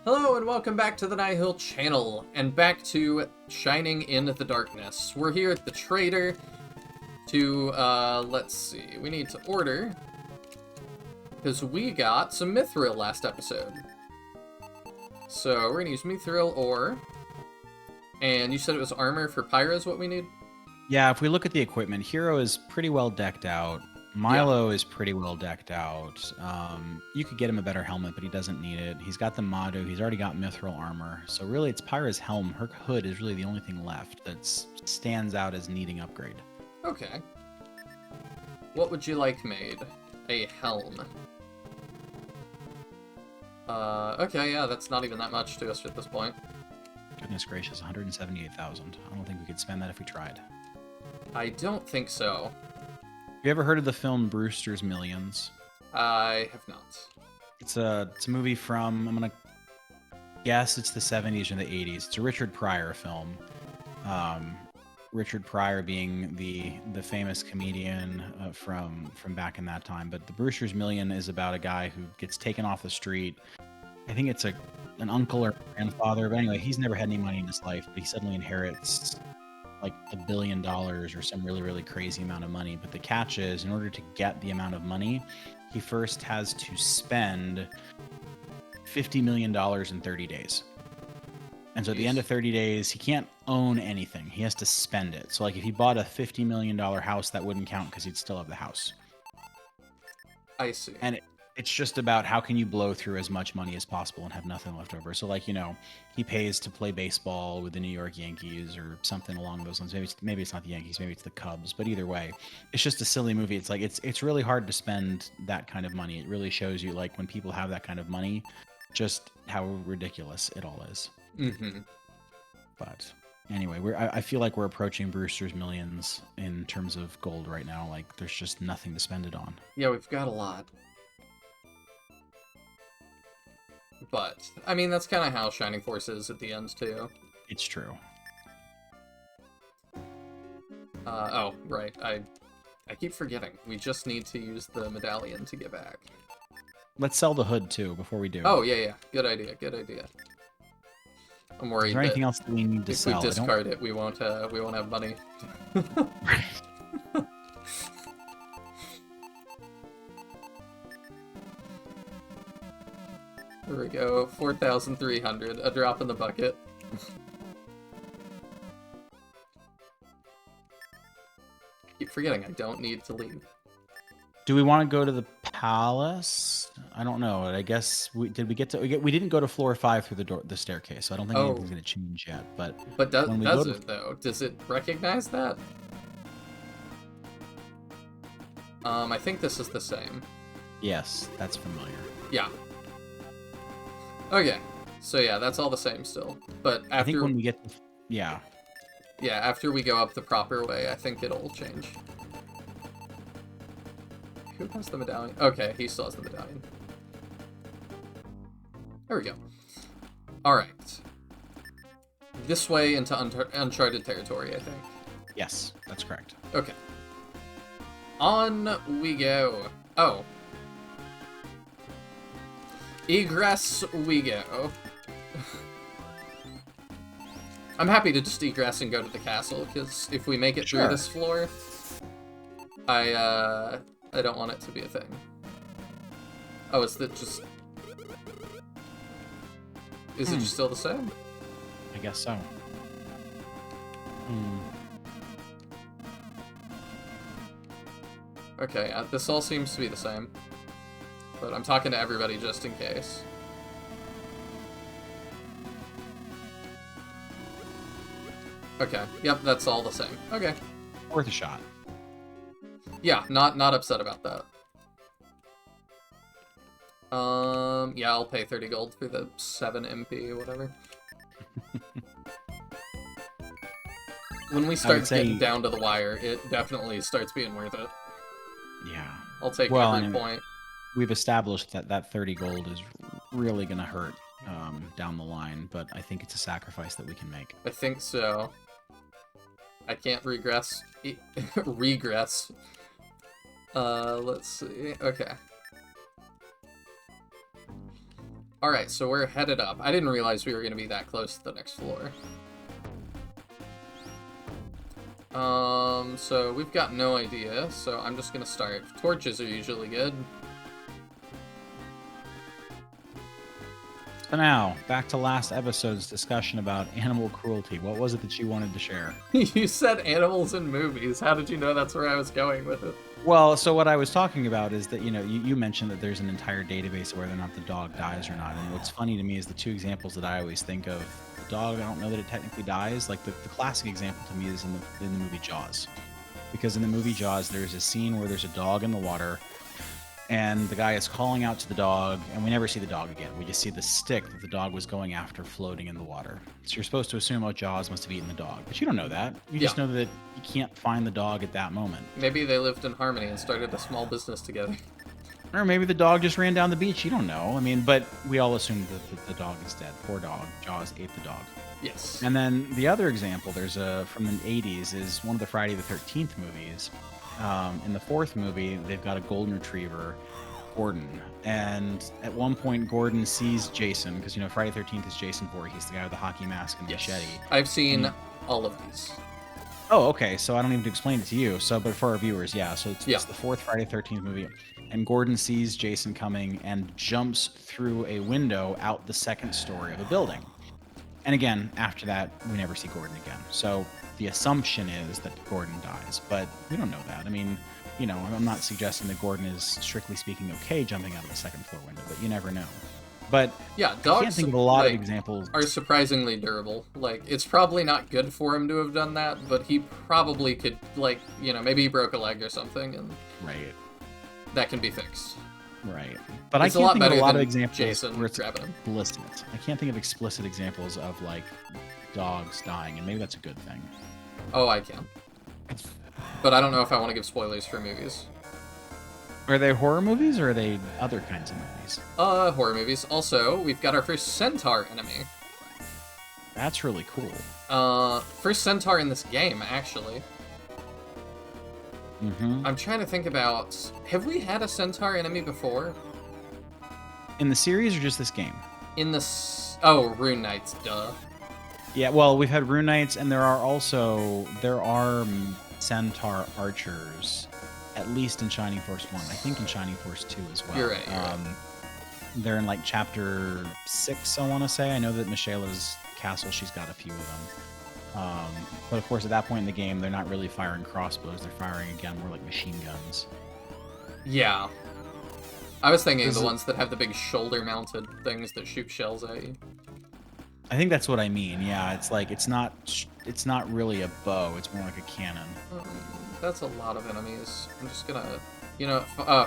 Hello and welcome back to the Nihil channel, and back to Shining in the Darkness. We're here at the trader to, let's see, we need to order, because we got some mithril last episode. So we're gonna use mithril ore, and you said it was armor for Pyra is what we need? Yeah, if we look at the equipment, Hero is pretty well decked out. Milo is pretty well decked out. You could get him a better helmet, but he doesn't need it. He's got the Madu. He's already got mithril armor. So really, it's Pyra's helm. Her hood is really the only thing left that stands out as needing upgrade. Okay. What would you like made? A helm. Okay, yeah, that's not even that much to us at this point. Goodness gracious, 178,000. I don't think we could spend that if we tried. I don't think so. Have you ever heard of the film Brewster's Millions? I have not. It's a movie from, I'm gonna guess it's the 70s or the 80s. It's a Richard Pryor film. Richard Pryor being the famous comedian from back in that time. But the Brewster's Million is about a guy who gets taken off the street. I think it's an uncle or grandfather, but anyway, he's never had any money in his life, but he suddenly inherits like $1 billion or some really, really crazy amount of money. But the catch is, in order to get the amount of money, he first has to spend $50 million in 30 days. And so at the end of 30 days, he can't own anything. He has to spend it. So like if he bought a $50 million house, that wouldn't count because he'd still have the house. I see. And it's just about how can you blow through as much money as possible and have nothing left over. So like, you know, he pays to play baseball with the New York Yankees or something along those lines. Maybe it's not the Yankees, maybe it's the Cubs, but either way, it's just a silly movie. It's like it's really hard to spend that kind of money. It really shows you like when people have that kind of money, just how ridiculous it all is. Mm-hmm. But anyway, I feel like we're approaching Brewster's Millions in terms of gold right now. Like there's just nothing to spend it on. Yeah, we've got a lot. But, I mean, that's kind of how Shining Force is at the end, too. It's true. Oh, right. I keep forgetting. We just need to use the medallion to get back. Let's sell the hood, too, before we do. Oh, yeah. Good idea, good idea. I'm worried Is there anything else that we need to sell? If we discard it, we won't have money. There we go, 4,300, a drop in the bucket. Keep forgetting I don't need to leave. Do we want to go to the palace? I don't know. I guess we didn't go to floor 5 through the staircase, so I don't think anything's going to change yet. But does it though? Does it recognize that? I think this is the same. Yes, that's familiar. Yeah. Okay, so yeah, that's all the same still. But after, I think when we get to, yeah, after we go up the proper way, I think it'll change. Who has the medallion? Okay, he still has the medallion. There we go. Alright. This way into uncharted territory, I think. Yes, that's correct. Okay. On we go. Oh. Egress we go. I'm happy to just egress and go to the castle, because if we make it through this floor, I don't want it to be a thing. Oh, is it just still the same? I guess so. Okay, this all seems to be the same. But I'm talking to everybody just in case. Okay, yep, that's all the same. Okay. Worth a shot. Yeah, not upset about that. Yeah, I'll pay 30 gold for the 7 MP or whatever. When we start getting down to the wire, it definitely starts being worth it. Yeah. I'll take every point. We've established that 30 gold is really going to hurt down the line, but I think it's a sacrifice that we can make. I think so. I can't regress. Regress. Let's see. Okay. Alright, so we're headed up. I didn't realize we were going to be that close to the next floor. So we've got no idea, so I'm just going to start. Torches are usually good. So now, back to last episode's discussion about animal cruelty. What was it that you wanted to share? You said animals in movies. How did you know that's where I was going with it? Well, so what I was talking about is that, you mentioned that there's an entire database of whether or not the dog dies or not. And what's funny to me is the two examples that I always think of. The dog, I don't know that it technically dies. Like, the classic example to me is in the movie Jaws. Because in the movie Jaws, there's a scene where there's a dog in the water, and the guy is calling out to the dog, and we never see the dog again. We just see the stick that the dog was going after floating in the water. So you're supposed to assume, oh, Jaws must have eaten the dog. But you don't know that. You just know that you can't find the dog at that moment. Maybe they lived in harmony and started a small business together. Or maybe the dog just ran down the beach. You don't know. I mean, but we all assume that the dog is dead. Poor dog. Jaws ate the dog. Yes. And then the other example, there's from the 80s, is one of the Friday the 13th movies. In the fourth movie, they've got a golden retriever, Gordon. And at one point, Gordon sees Jason, because, Friday the 13th is Jason Voorhees, the guy with the hockey mask and the machete. I've seen all of these. Oh, okay. So I don't need to explain it to you. But for our viewers, so it's the fourth Friday the 13th movie. And Gordon sees Jason coming and jumps through a window out the second story of a building. And again, after that, we never see Gordon again. So the assumption is that Gordon dies, but we don't know that. I mean, I'm not suggesting that Gordon is, strictly speaking, okay jumping out of a second floor window, but you never know. But yeah, dogs, I can't think of a lot of examples. Are surprisingly durable. Like, it's probably not good for him to have done that, but he probably could, maybe he broke a leg or something, and right, that can be fixed. Right. But it's I can't think of a lot of examples Jason where it's explicit. I can't think of explicit examples of, dogs dying, and maybe that's a good thing. Oh, I can. But I don't know if I want to give spoilers for movies. Are they horror movies, or are they other kinds of movies? Horror movies. Also, we've got our first centaur enemy. That's really cool. First centaur in this game, actually. Mm-hmm. I'm trying to think about... Have we had a centaur enemy before? In the series, or just this game? In the... Oh, Rune Knights, duh. Yeah, well, we've had Rune Knights, and there are centaur archers, at least in Shining Force 1. I think in Shining Force 2 as well. You're right. They're in, chapter 6, I want to say. I know that Michaela's castle, she's got a few of them. But of course, at that point in the game, they're not really firing crossbows. They're firing, again, more like machine guns. Yeah. I was thinking the ones that have the big shoulder-mounted things that shoot shells at you. I think that's what I mean. Yeah, it's not really a bow. It's more like a cannon. That's a lot of enemies. I'm just gonna,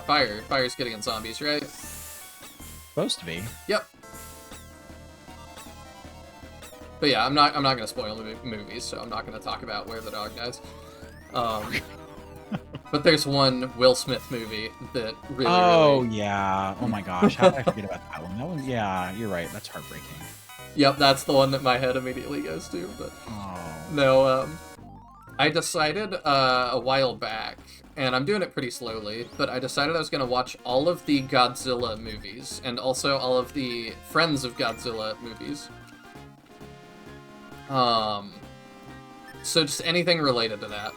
fire. Fire's good against zombies, right? Supposed to be. Yep. But yeah, I'm not gonna spoil the movies, so I'm not gonna talk about where the dog dies. But there's one Will Smith movie that really. Oh yeah. Oh my gosh. How did I forget about that one? That one. Yeah, you're right. That's heartbreaking. Yep, that's the one that my head immediately goes to. But no, I decided a while back, and I'm doing it pretty slowly, but I decided I was gonna watch all of the Godzilla movies and also all of the Friends of Godzilla movies. So just anything related to that.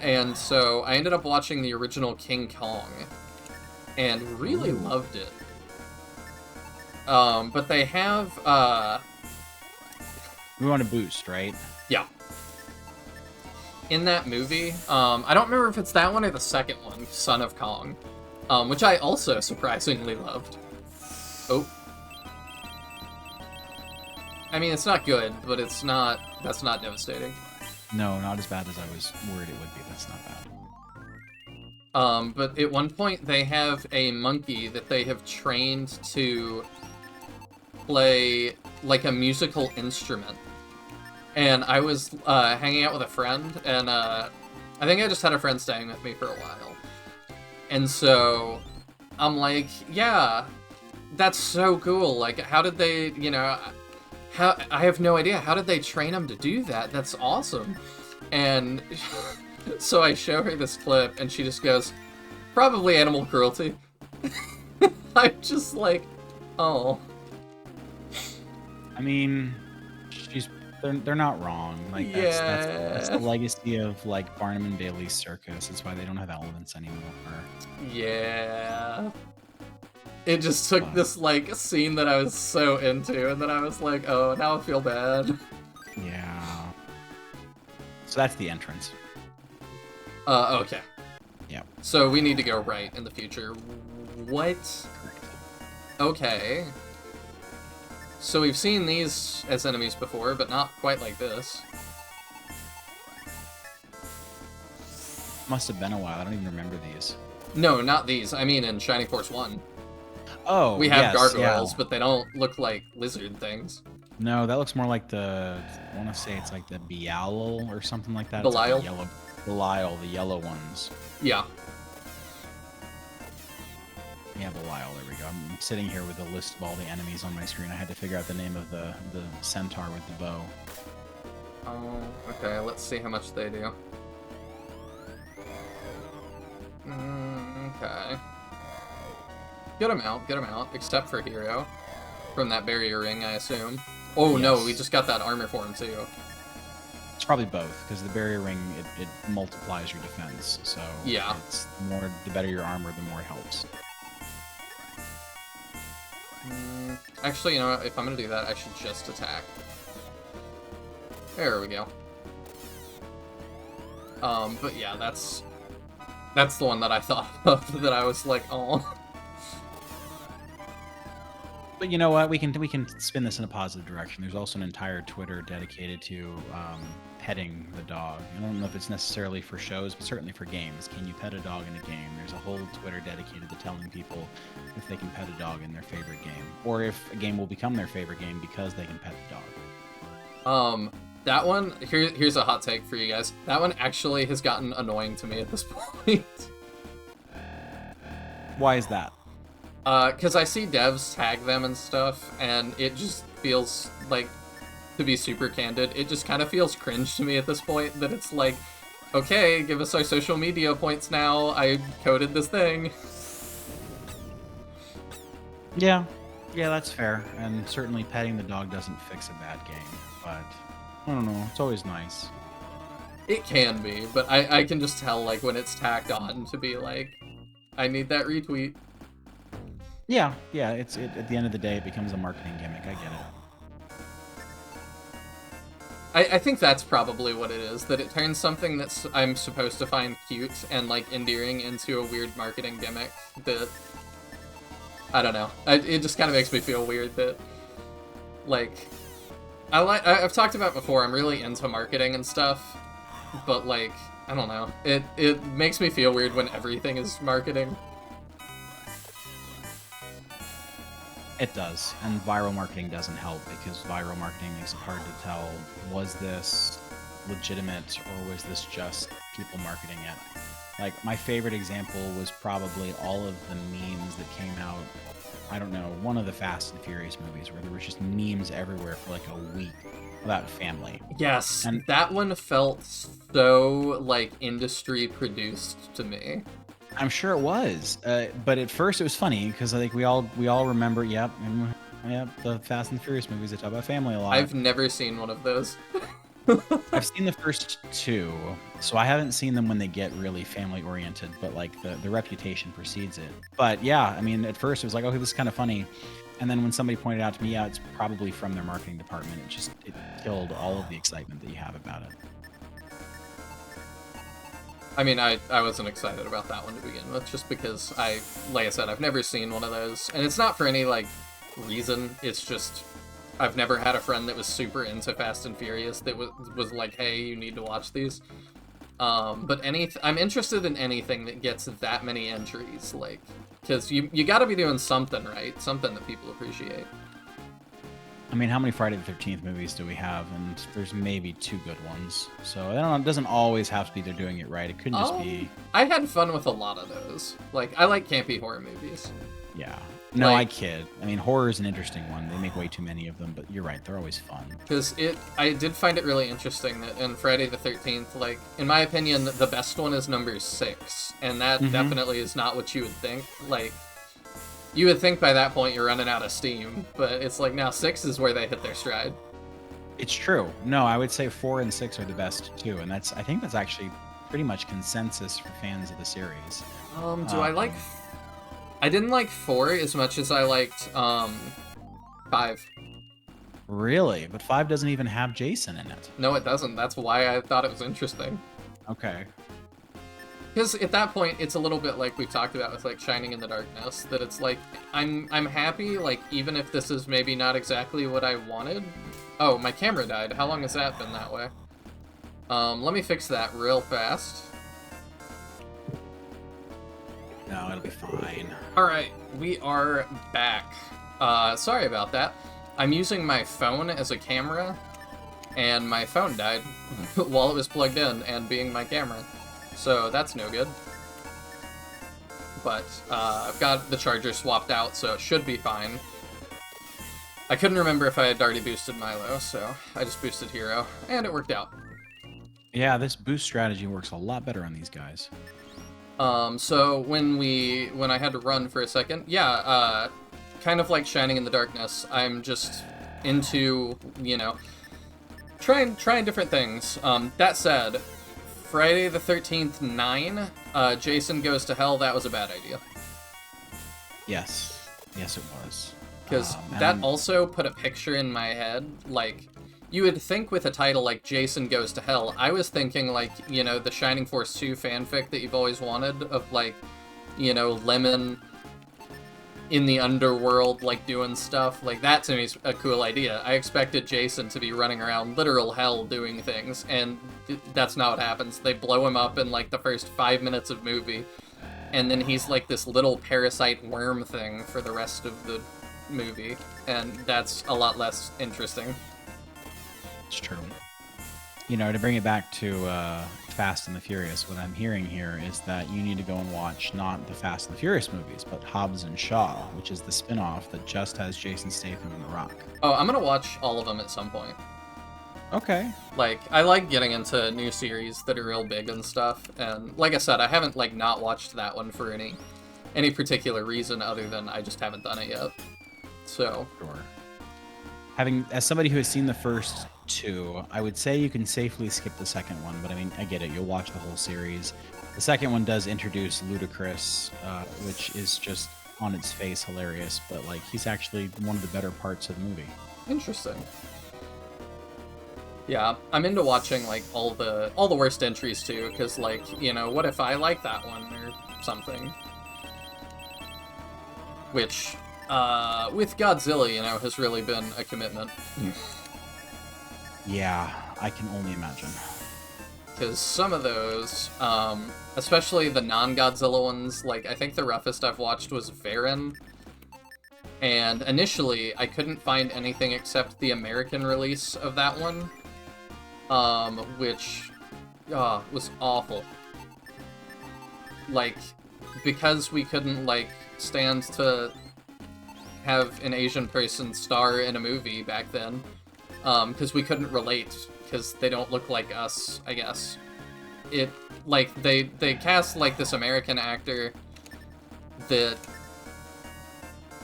And so I ended up watching the original King Kong and really loved it. But they have, We want to boost, right? Yeah. In that movie, I don't remember if it's that one or the second one, Son of Kong, which I also surprisingly loved. Oh. I mean, it's not good, but that's not devastating. No, not as bad as I was worried it would be. That's not bad. But at one point they have a monkey that they have trained to play like a musical instrument. And I was hanging out with a friend, and I think I just had a friend staying with me for a while. And so I'm like, yeah, that's so cool. Like, how did they, I have no idea. How did they train him to do that? That's awesome. And so I show her this clip, and she just goes, probably animal cruelty. I'm just like, Oh. I mean, they're not wrong. Like that's the legacy of like Barnum and Bailey's circus. It's why they don't have elephants anymore. Yeah. It just took this like scene that I was so into, and then I was like, oh, now I feel bad. Yeah. So that's the entrance. Okay. Yeah. So we need to go right in the future. What? Okay. So we've seen these as enemies before, but not quite like this. Must have been a while. I don't even remember these. No, not these. I mean in Shining Force 1. Oh, we have yes, gargoyles, yeah. but they don't look like lizard things. No, that looks more like the, I want to say it's like the Belial or something like that. Belial? It's like Belial, the yellow ones. Yeah. Yeah, Belial, there we go. I'm sitting here with a list of all the enemies on my screen. I had to figure out the name of the centaur with the bow. Oh, okay, let's see how much they do. Okay. Good amount, except for Hero. From that barrier ring, I assume. Oh, yes. No, we just got that armor for him, too. It's probably both, because the barrier ring, it multiplies your defense, so yeah. It's the better your armor, the more it helps. Actually, you know what? If I'm gonna do that, I should just attack. There we go. But yeah, that's the one that I thought of, that I was like, oh. But you know what? We can spin this in a positive direction. There's also an entire Twitter dedicated to petting the dog. I don't know if it's necessarily for shows, but certainly for games. Can you pet a dog in a game? There's a whole Twitter dedicated to telling people if they can pet a dog in their favorite game, or if a game will become their favorite game because they can pet the dog. That one, here's a hot take for you guys. That one actually has gotten annoying to me at this point. Why is that? Because I see devs tag them and stuff, and it just feels like, to be super candid, it just kind of feels cringe to me at this point, that it's like, okay, give us our social media points now, I coded this thing. Yeah, that's fair, and certainly petting the dog doesn't fix a bad game, but I don't know, it's always nice. It can be, but I can just tell, like, when it's tacked on to be like, I need that retweet. Yeah, it's at the end of the day, it becomes a marketing gimmick, I get it. I think that's probably what it is, that it turns something that's I'm supposed to find cute and, like, endearing into a weird marketing gimmick that, I don't know. It just kind of makes me feel weird that, like, I've talked about before, I'm really into marketing and stuff, but, like, I don't know. It makes me feel weird when everything is marketing. It does, and viral marketing doesn't help, because viral marketing makes it hard to tell, was this legitimate or was this just people marketing it? Like, my favorite example was probably all of the memes that came out, I don't know, one of the Fast and Furious movies, where there were just memes everywhere for like a week about family. Yes, and that one felt so, like, industry produced to me. I'm sure it was, but at first it was funny because I think we all remember, yep, the Fast and Furious movies that talk about family a lot. I've never seen one of those. I've seen the first two, so I haven't seen them when they get really family oriented, but like the reputation precedes it. But yeah, I mean, at first it was like, okay, this is kind of funny, and then when somebody pointed out to me, yeah, it's probably from their marketing department. It killed all of the excitement that you have about it. I mean, I wasn't excited about that one to begin with, just because like I said, I've never seen one of those. And it's not for any, like, reason. It's just, I've never had a friend that was super into Fast and Furious that was like, hey, you need to watch these. But I'm interested in anything that gets that many entries, like, because you gotta be doing something right, something that people appreciate. I mean, how many Friday the 13th movies do we have? And there's maybe 2 good ones. So I don't know, it doesn't always have to be they're doing it right. It could just be... I had fun with a lot of those. Like, I like campy horror movies. Yeah. No, like, I kid. I mean, horror is an interesting one. They make way too many of them, but you're right, they're always fun. Because I did find it really interesting that in Friday the 13th, like, in my opinion, the best one is number 6. And that definitely is not what you would think. Like, You would think by that point you're running out of steam, but it's like now 6 is where they hit their stride. It's true. No, I would say 4 and 6 are the best too, and I think that's actually pretty much consensus for fans of the series. I like? I didn't like 4 as much as I liked 5. Really? But 5 doesn't even have Jason in it. No, it doesn't. That's why I thought it was interesting. Okay. Because at that point, it's a little bit like we've talked about with like Shining in the Darkness, that it's like I'm happy, like even if this is maybe not exactly what I wanted. Oh, my camera died. How long has that been that way? Let me fix that real fast. No, it'll be fine. All right, we are back. Sorry about that. I'm using my phone as a camera, and my phone died while it was plugged in and being my camera. So that's no good. But I've got the charger swapped out, so it should be fine. I couldn't remember if I had already boosted Milo, so I just boosted Hero, and it worked out. Yeah, this boost strategy works a lot better on these guys. So when I had to run for a second, yeah, kind of like Shining in the Darkness, I'm just into, you know, trying different things. That said, Friday the 13th 9, Jason Goes to Hell, that was a bad idea. Yes. Yes, it was. Because that also put a picture in my head, like, you would think with a title like Jason Goes to Hell, I was thinking like, you know, the Shining Force 2 fanfic that you've always wanted of like, you know, Lemon in the underworld, like doing stuff. Like that to me is a cool idea. I expected Jason to be running around literal hell doing things, and that's not what happens. They blow him up in like the first 5 minutes of movie, and then he's like this little parasite worm thing for the rest of the movie, and that's a lot less interesting. It's true. You know, to bring it back to Fast and the Furious, what I'm hearing here is that you need to go and watch not the Fast and the Furious movies, but Hobbs and Shaw, which is the spin-off that just has Jason Statham and The Rock. Oh, I'm gonna watch all of them at some point. Okay. Like, I like getting into new series that are real big and stuff, and like I said, I haven't, like, not watched that one for any particular reason other than I just haven't done it yet. So. Sure. As somebody who has seen the first 2, I would say you can safely skip the second one, but I mean, I get it. You'll watch the whole series. The second one does introduce Ludacris, which is just on its face hilarious, but like he's actually one of the better parts of the movie. Interesting. Yeah, I'm into watching like all the worst entries too, because like, you know, what if I like that one or something? Which, with Godzilla, you know, has really been a commitment. Yeah, I can only imagine. Because some of those, especially the non-Godzilla ones, like, I think the roughest I've watched was Varen. And initially, I couldn't find anything except the American release of that one, which was awful. Like, because we couldn't, like, stand to have an Asian person star in a movie back then, because we couldn't relate, because they don't look like us, I guess. It, like, they cast, like, this American actor that,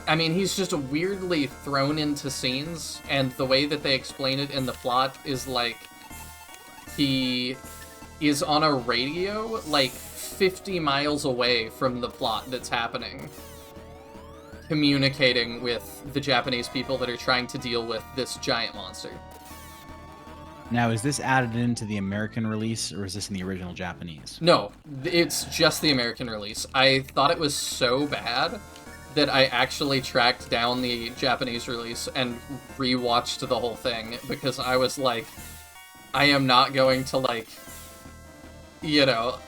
I mean, he's just weirdly thrown into scenes, and the way that they explain it in the plot is, like, he is on a radio, like, 50 miles away from the plot that's happening, communicating with the Japanese people that are trying to deal with this giant monster. Now, is this added into the American release, or is this in the original Japanese? No, it's just the American release. I thought it was so bad that I actually tracked down the Japanese release and rewatched the whole thing, because I was like, I am not going to, like, you know,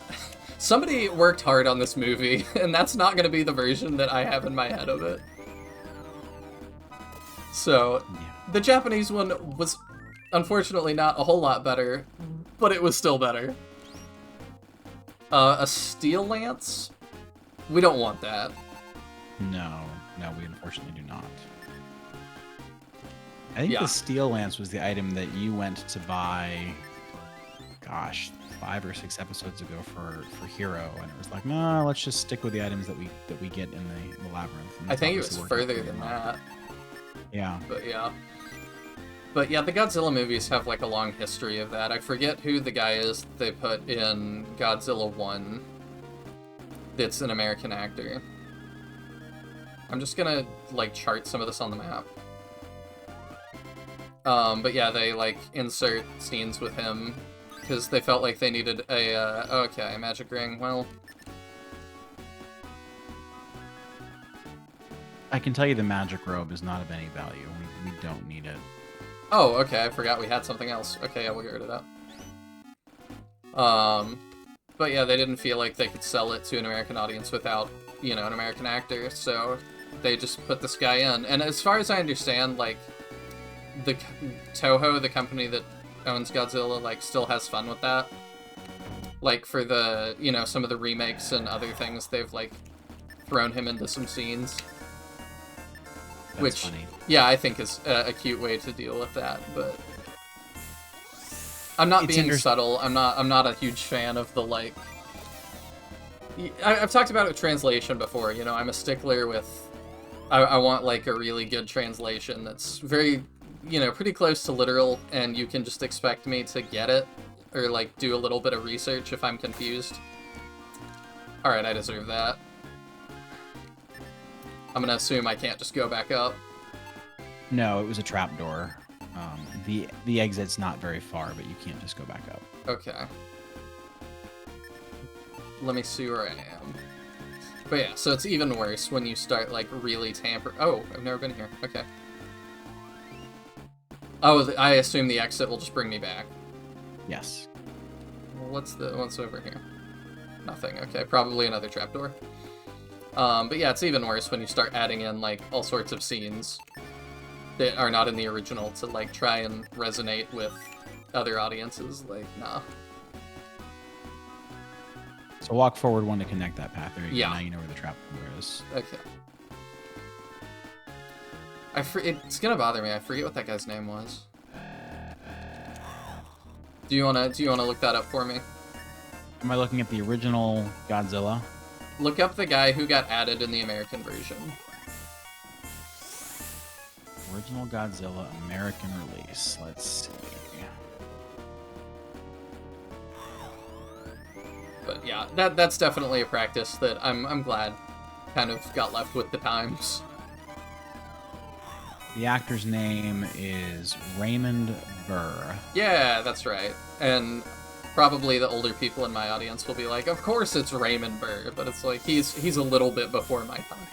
somebody worked hard on this movie, and that's not going to be the version that I have in my head of it. So, the Japanese one was unfortunately not a whole lot better, but it was still better. A steel lance? We don't want that. No, we unfortunately do not. I think the steel lance was the item that you went to buy. gosh, 5 or 6 episodes ago for Hero, and it was like, no, let's just stick with the items that we get in the Labyrinth. And I that's think it was obviously working further pretty than well. that. Yeah. But yeah, the Godzilla movies have like a long history of that. I forget who the guy is they put in Godzilla 1 that's an American actor. I'm just gonna like chart some of this on the map. But yeah, they like insert scenes with him because they felt like they needed a okay, magic ring. Well, I can tell you the magic robe is not of any value. We don't need it. oh, okay, I forgot we had something else. Okay, yeah, we'll get rid of that. But yeah, they didn't feel like they could sell it to an American audience without, you know, an American actor, so they just put this guy in. And as far as I understand, like, the Toho, the company that owns Godzilla, like, still has fun with that. Like, for the, you know, some of the remakes and other things, they've, like, thrown him into some scenes. That's which, funny. yeah, I think is a cute way to deal with that, but I'm not being subtle. I'm not a huge fan of the, like... I've talked about it with translation before, you know, I'm a stickler with... I want, like, a really good translation that's very, you know, pretty close to literal, and you can just expect me to get it, or, like, do a little bit of research if I'm confused. Alright, I deserve that. I'm gonna assume I can't just go back up. No, it was a trapdoor. The exit's not very far, but you can't just go back up. Okay. Let me see where I am. But yeah, so it's even worse when you start, like, really tamper... Oh, I've never been here. Okay. Oh, I assume the exit will just bring me back. Yes. Well, what's over here? Nothing. Okay, probably another trapdoor. But yeah, it's even worse when you start adding in, like, all sorts of scenes that are not in the original to, like, try and resonate with other audiences. Like, nah. So walk forward one to connect that path. There you Yeah. go. Now you know where the trapdoor is. Okay. It's gonna bother me. I forget what that guy's name was. Do you wanna look that up for me? Am I looking at the original Godzilla? Look up the guy who got added in the American version. Original Godzilla American release. Let's see. But yeah, that's definitely a practice that I'm glad kind of got left with the times. The actor's name is Raymond Burr. Yeah, that's right. And probably the older people in my audience will be like, of course it's Raymond Burr, but it's like he's a little bit before my time.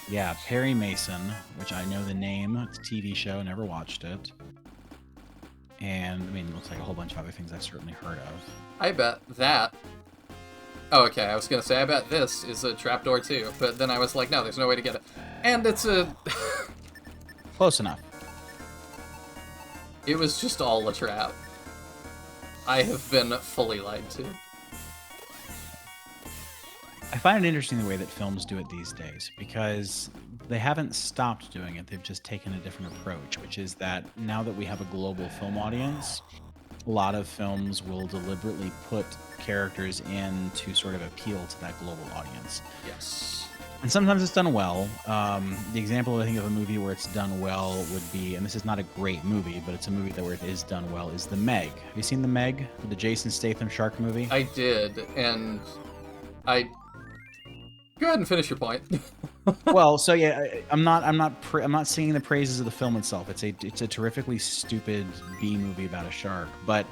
Yeah, Perry Mason, which I know the name. It's a TV show, never watched it. And, I mean, it looks like a whole bunch of other things I've certainly heard of. I bet that... Oh, okay, I was gonna say, I bet this is a trapdoor too, but then I was like, no, there's no way to get it. And it's a... Close enough. It was just all a trap. I have been fully lied to. I find it interesting the way that films do it these days, because they haven't stopped doing it, they've just taken a different approach, which is that now that we have a global film audience, a lot of films will deliberately put characters in to sort of appeal to that global audience. Yes. And sometimes it's done well. The example, I think, of a movie where it's done well would be, and this is not a great movie, but it's a movie where it is done well, is The Meg. Have you seen The Meg, the Jason Statham shark movie? I did, and I... Go ahead and finish your point. Well, so yeah, I'm not singing the praises of the film itself. It's a terrifically stupid B movie about a shark, but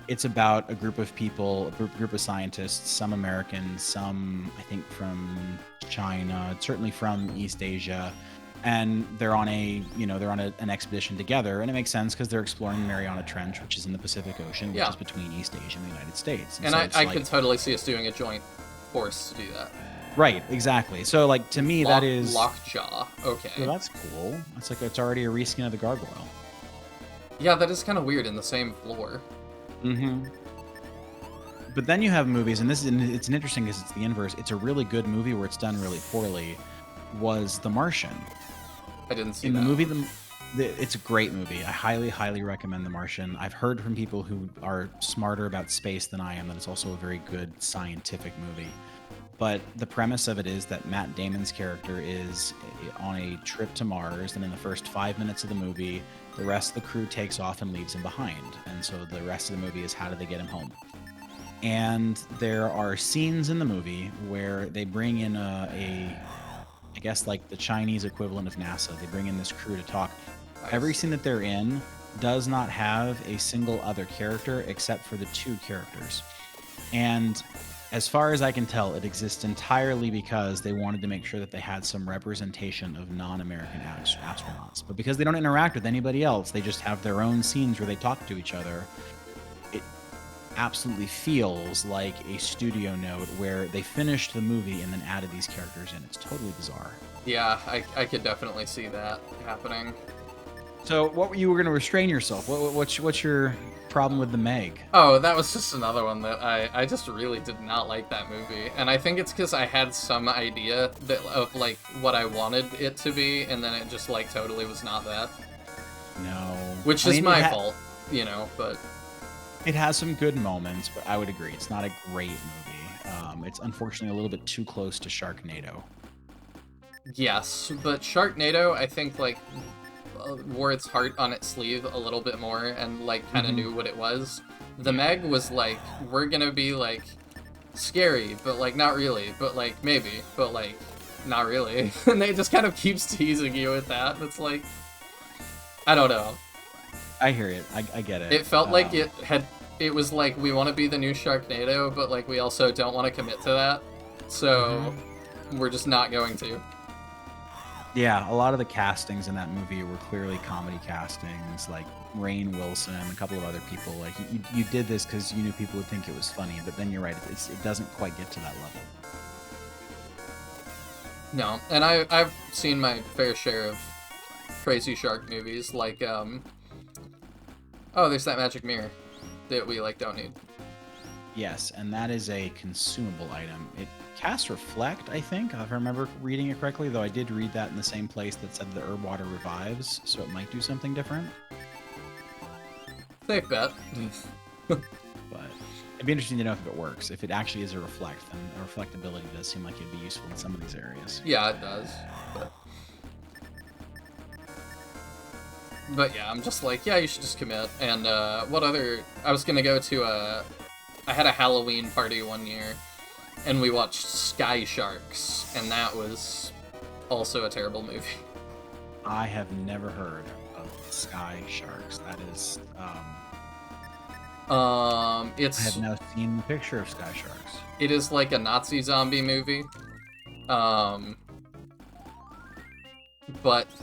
it's about a group of people, a group of scientists, some American, some I think from China, certainly from East Asia, and they're on an expedition together, and it makes sense because they're exploring the Mariana Trench, which is in the Pacific Ocean, which is between East Asia and the United States. And so I could totally see us doing a joint force to do that. Right, exactly. So, like, to me, that is... Lockjaw, okay. Well, that's cool. It's like it's already a reskin of the Gargoyle. Yeah, that is kind of weird in the same floor. Mm-hmm. But then you have movies, and it's interesting because it's the inverse. It's a really good movie where it's done really poorly, was The Martian. I didn't see in that. the movie It's a great movie. I highly, highly recommend The Martian. I've heard from people who are smarter about space than I am that it's also a very good scientific movie. But the premise of it is that Matt Damon's character is on a trip to Mars, and in the first 5 minutes of the movie, the rest of the crew takes off and leaves him behind. And so the rest of the movie is how do they get him home? And there are scenes in the movie where they bring in I guess like the Chinese equivalent of NASA. They bring in this crew to talk. Nice. Every scene that they're in does not have a single other character except for the two characters. And as far as I can tell, it exists entirely because they wanted to make sure that they had some representation of non-American astronauts. But because they don't interact with anybody else, they just have their own scenes where they talk to each other. It absolutely feels like a studio note where they finished the movie and then added these characters in. It's totally bizarre. Yeah, I could definitely see that happening. So what you were going to restrain yourself? What's your problem with the Meg? Oh, that was just another one that I just really did not like that movie. And I think it's because I had some idea of, like, what I wanted it to be, and then it just, like, totally was not that. No. Which is my fault, you know, but... It has some good moments, but I would agree. It's not a great movie. It's unfortunately a little bit too close to Sharknado. Yes, but Sharknado, I think, like, wore its heart on its sleeve a little bit more and, like, kind of knew what it was. The Meg was like, we're gonna be, like, scary, but, like, not really, but, like, maybe, but, like, not really. And they just kind of keeps teasing you with that. It's like, I don't know. I hear it. I get it. It felt like it was like, we want to be the new Sharknado, but, like, we also don't want to commit to that. So, we're just not going to. Yeah, a lot of the castings in that movie were clearly comedy castings, like Rainn Wilson, a couple of other people. Like, you did this because you knew people would think it was funny, but then you're right, it doesn't quite get to that level. No, and I've seen my fair share of crazy shark movies, like, oh, there's that magic mirror that we, like, don't need. Yes, and that is a consumable item. It casts Reflect, I think, if I remember reading it correctly, though I did read that in the same place that said the herb water revives, so it might do something different. Safe bet. But it'd be interesting to know if it works. If it actually is a Reflect, then a reflectability does seem like it'd be useful in some of these areas. Yeah, it does. But yeah, I'm just like, yeah, you should just commit. And what other... I was gonna go to I had a Halloween party one year, and we watched Sky Sharks, and that was also a terrible movie. I have never heard of Sky Sharks. That is, it's... I have now seen the picture of Sky Sharks. It is like a Nazi zombie movie. But,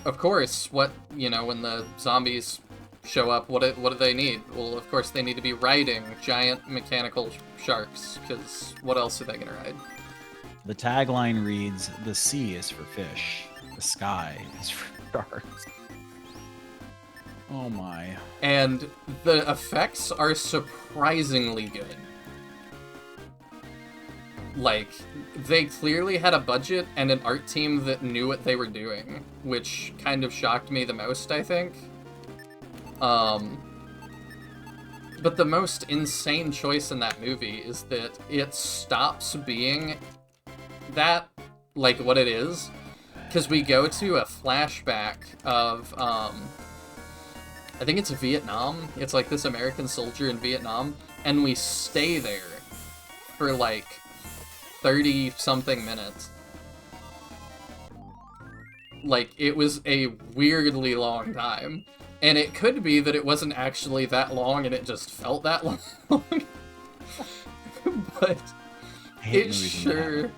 of course, when the zombies show up, what do they need? Well, of course, they need to be riding giant mechanical sharks, because what else are they going to ride? The tagline reads, "The sea is for fish, the sky is for sharks." Oh my. And the effects are surprisingly good. Like, they clearly had a budget and an art team that knew what they were doing, which kind of shocked me the most, I think. But the most insane choice in that movie is that it stops being that, like, what it is, because we go to a flashback of, I think it's Vietnam. It's like this American soldier in Vietnam, and we stay there for, like, 30-something minutes. Like, it was a weirdly long time. And it could be that it wasn't actually that long and it just felt that long. But it sure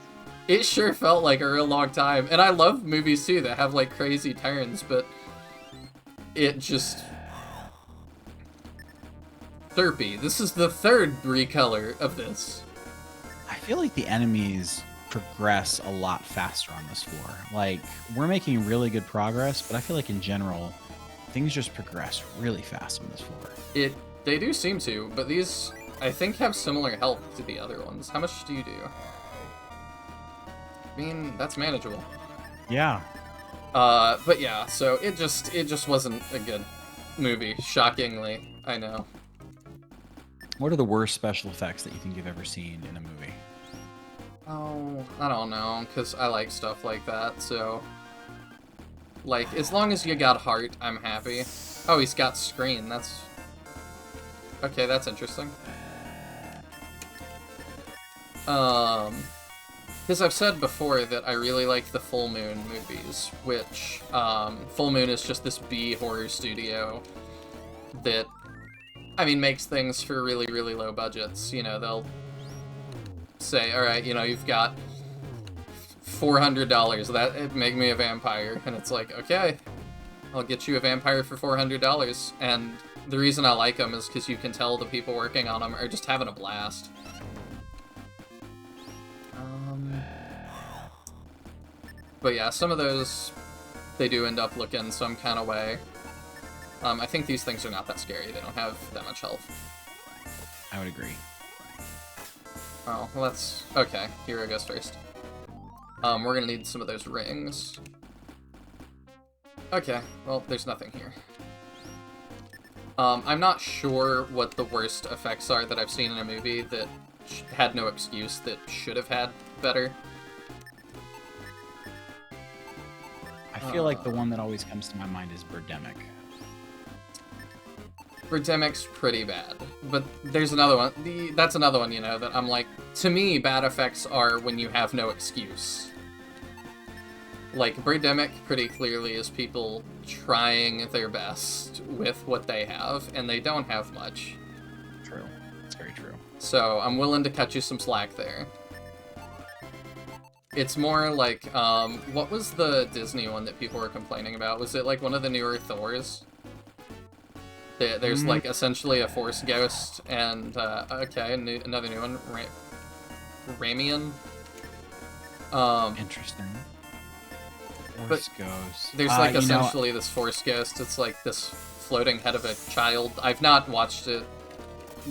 felt like a real long time. And I love movies too that have, like, crazy turns, but it just... Therpy. This is the third recolor of this. I feel like the enemies progress a lot faster on this floor. Like, we're making really good progress, but I feel like in general, things just progress really fast on this floor. They do seem to, but these, I think, have similar health to the other ones. How much do you do? I mean, that's manageable. Yeah. But yeah, so it just wasn't a good movie, shockingly. I know. What are the worst special effects that you think you've ever seen in a movie? Oh, I don't know, because I like stuff like that, so... Like, as long as you got heart, I'm happy. Oh, he's got screen, that's... Okay, that's interesting. Because I've said before that I really like the Full Moon movies, which, Full Moon is just this B horror studio that, I mean, makes things for really, really low budgets. You know, they'll say, alright, you know, you've got $400, make me a vampire. And it's like, okay, I'll get you a vampire for $400. And the reason I like them is because you can tell the people working on them are just having a blast. But yeah, some of those, they do end up looking some kind of way. I think these things are not that scary. They don't have that much health. I would agree. Oh, well that's... Okay, Hero goes first. We're gonna need some of those rings. Okay, well, there's nothing here. I'm not sure what the worst effects are that I've seen in a movie that had no excuse that should have had better. I feel like the one that always comes to my mind is Birdemic. Birdemic's pretty bad, but there's another one. That's another one, you know, that I'm like, to me, bad effects are when you have no excuse. Like, Birdemic pretty clearly is people trying their best with what they have, and they don't have much. True. It's very true. So, I'm willing to cut you some slack there. It's more like, what was the Disney one that people were complaining about? Was it like one of the newer Thors? There's like essentially a Force Ghost and, okay, another new one, Ramian. Interesting. Force Ghost. There's like essentially this Force Ghost. It's like this floating head of a child. I've not watched it,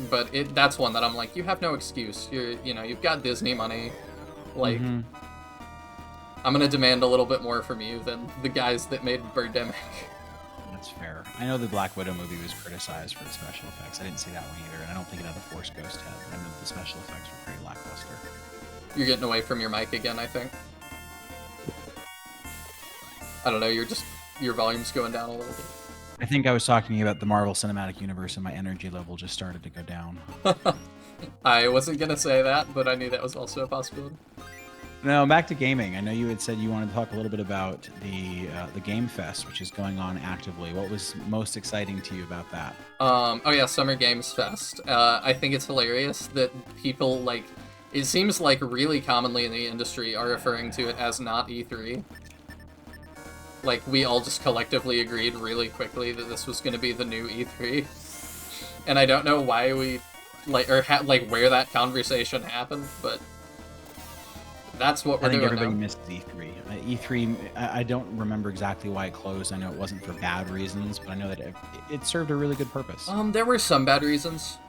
but that's one that I'm like, you have no excuse. You've got Disney money. Like, I'm gonna demand a little bit more from you than the guys that made Birdemic. That's fair. I know the Black Widow movie was criticized for its special effects. I didn't see that one either, and I don't think it had the Force Ghost head. I know the special effects were pretty lackluster. You're getting away from your mic again, I think. I don't know, your volume's going down a little bit. I think I was talking about the Marvel Cinematic Universe and my energy level just started to go down. I wasn't gonna say that, but I knew that was also a possibility. No, back to gaming. I know you had said you wanted to talk a little bit about the Game Fest, which is going on actively. What was most exciting to you about that? Oh yeah, Summer Games Fest. I think it's hilarious that people, like, it seems like really commonly in the industry are referring to it as not E3. Like, we all just collectively agreed really quickly that this was going to be the new E3. And I don't know why we, where that conversation happened, but that's what we're doing now. I think everybody missed E3. E3, I don't remember exactly why it closed. I know it wasn't for bad reasons, but I know that it served a really good purpose. There were some bad reasons.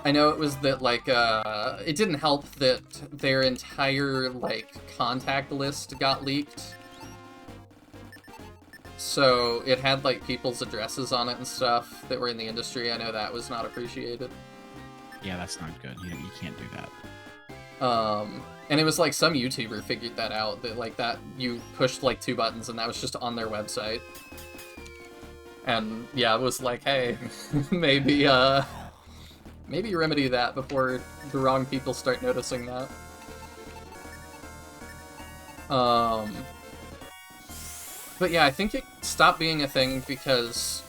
I know it was that, like, it didn't help that their entire, like, contact list got leaked. So it had, like, people's addresses on it and stuff that were in the industry. I know that was not appreciated. Yeah, that's not good. You can't do that. And it was like some YouTuber figured that out, that like that you pushed like 2 buttons and that was just on their website. And yeah, it was like, hey, maybe remedy that before the wrong people start noticing that. But yeah, I think it stopped being a thing because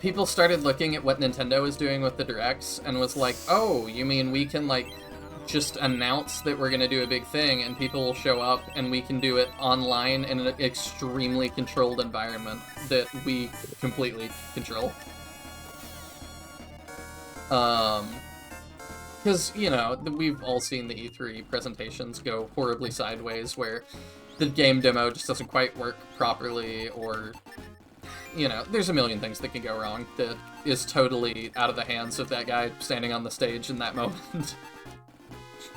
people started looking at what Nintendo was doing with the Directs and was like, oh, you mean we can, like, just announce that we're gonna do a big thing and people will show up and we can do it online in an extremely controlled environment that we completely control. Because, you know, we've all seen the E3 presentations go horribly sideways where the game demo just doesn't quite work properly, or, you know, there's a million things that can go wrong that is totally out of the hands of that guy standing on the stage in that moment.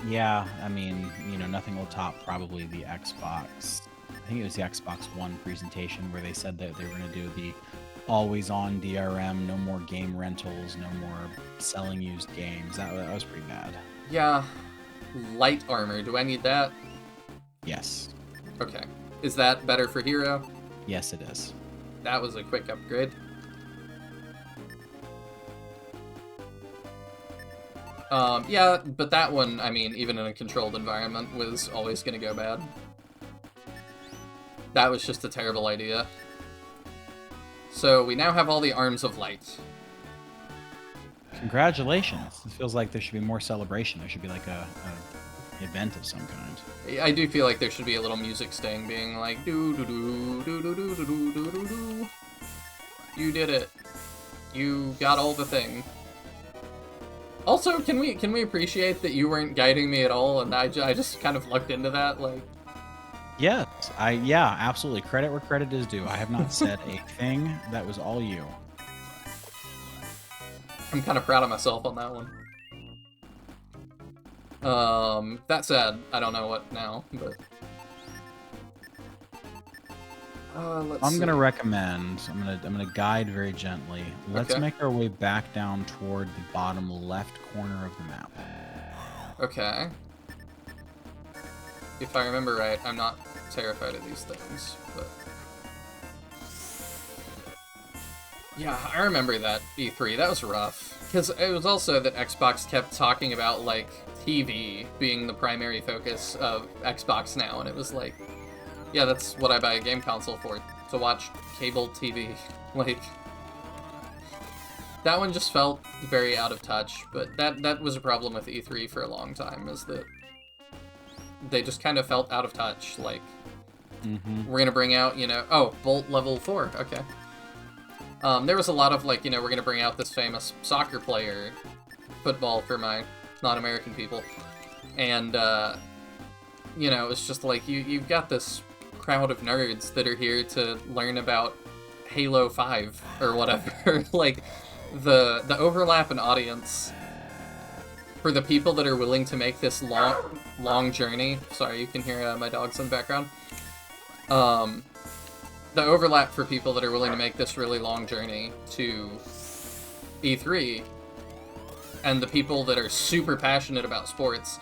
Yeah, I mean, you know, nothing will top probably the Xbox think it was the Xbox One presentation where they said that they were going to do the always-on DRM, no more game rentals, no more selling used games. That was pretty bad. Yeah. Light armor. Do I need that? Yes. Okay. Is that better for hero? Yes, it is. That was a quick upgrade. Yeah, but that one, I mean, even in a controlled environment, was always going to go bad. That was just a terrible idea. So we now have all the Arms of Light. Congratulations. It feels like there should be more celebration. There should be like a event of some kind. I do feel like there should be a little music sting being like, doo doo doo doo doo doo doo doo doo doo. You did it. You got all the thing. Also, can we appreciate that you weren't guiding me at all, and I just kind of lucked into that, like... Yes, yeah, absolutely. Credit where credit is due. I have not said a thing. That was all you. I'm kind of proud of myself on that one. That said, I don't know what now, but... I'm gonna recommend. I'm gonna guide very gently. Let's Okay. make our way back down toward the bottom left corner of the map. Okay. If I remember right, I'm not terrified of these things, but... Yeah, I remember that E3. That was rough. Because it was also that Xbox kept talking about, like, TV being the primary focus of Xbox now, and it was like... Yeah, that's what I buy a game console for, to watch cable TV. Like, that one just felt very out of touch, but that was a problem with E3 for a long time, is that they just kind of felt out of touch. Like, we're gonna bring out, you know, oh, Bolt level 4, okay. There was a lot of, like, you know, we're gonna bring out this famous soccer player, football for my non-American people, and, you know, it's just like, you've got this crowd of nerds that are here to learn about Halo 5 or whatever. Like, the overlap in audience for the people that are willing to make this long journey. Sorry, you can hear my dogs in the background. The overlap for people that are willing to make this really long journey to E3 and the people that are super passionate about sports,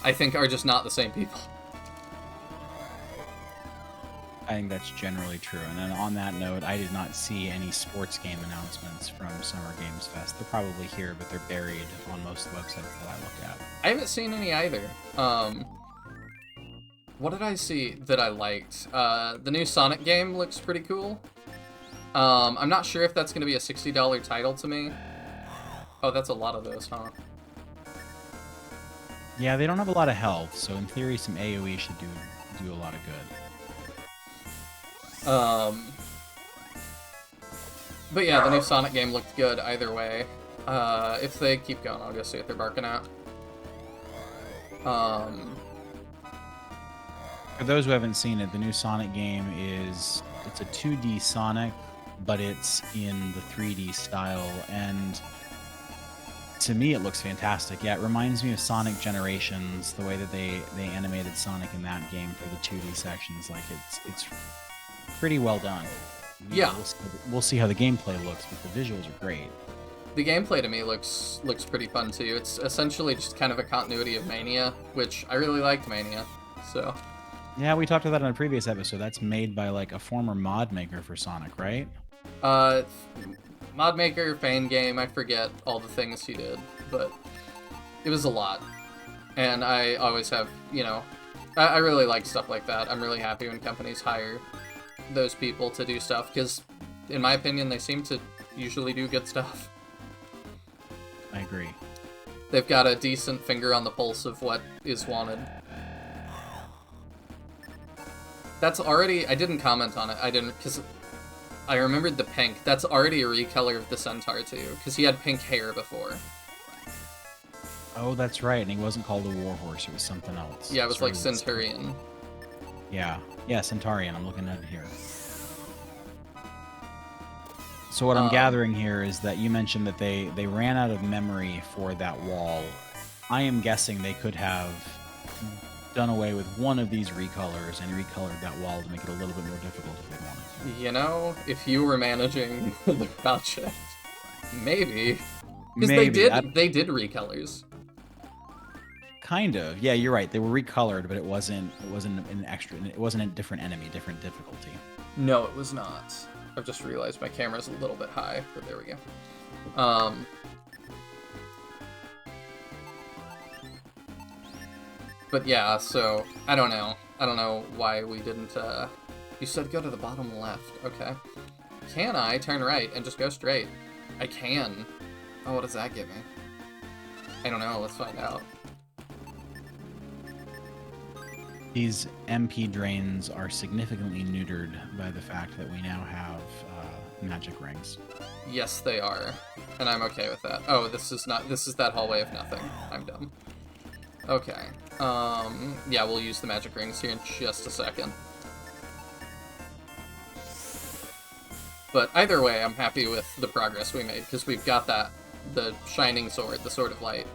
I think, are just not the same people. I think that's generally true. And then on that note, I did not see any sports game announcements from Summer Games Fest. They're probably here, but they're buried on most websites that I look at. I haven't seen any either. What did I see that I liked? The new Sonic game looks pretty cool. I'm not sure if that's going to be a $60 title to me. Oh, that's a lot of those, huh? Yeah, they don't have a lot of health, so in theory, some AoE should do a lot of good. But yeah, the new Sonic game looked good either way. If they keep going, I'll go see what they're barking at. For those who haven't seen it, the new Sonic game it's a 2D Sonic, but it's in the 3D style, and to me it looks fantastic. Yeah, it reminds me of Sonic Generations, the way that they animated Sonic in that game for the 2D sections. Like, it's pretty well done. Yeah. We'll see how the gameplay looks, but the visuals are great. The gameplay to me looks pretty fun too. It's essentially just kind of a continuity of Mania, which I really liked Mania, so... Yeah, we talked about that in a previous episode. That's made by, like, a former mod maker for Sonic, right? Mod maker, fan game, I forget all the things he did, but it was a lot. And I always have, you know, I really like stuff like that. I'm really happy when companies hire those people to do stuff, because, in my opinion, they seem to usually do good stuff. I agree. They've got a decent finger on the pulse of what is wanted. That's already... I didn't comment on it. I didn't, because I remembered the pink. That's already a recolor of the Centaur, too, because he had pink hair before. Oh, that's right, and he wasn't called a Warhorse. It was something else. Yeah, it was like Centurion. Yeah. Yeah, Centaurian. I'm looking at it here. So what I'm gathering here is that you mentioned that they ran out of memory for that wall. I am guessing they could have done away with one of these recolors and recolored that wall to make it a little bit more difficult if they wanted to. You know, if you were managing the project, maybe. Because they did recolors. Kind of. Yeah, you're right. They were recolored, but it wasn't a different enemy, different difficulty. No, it was not. I've just realized my camera's a little bit high, but there we go. But yeah, so I don't know. I don't know why we didn't, you said go to the bottom left. Okay. Can I turn right and just go straight? I can. Oh, what does that give me? I don't know. Let's find out. These MP drains are significantly neutered by the fact that we now have magic rings. Yes, they are. And I'm okay with that. Oh, this is that hallway of nothing. I'm dumb. Okay. Yeah, we'll use the magic rings here in just a second. But either way, I'm happy with the progress we made, because we've got the shining sword, the sword of light.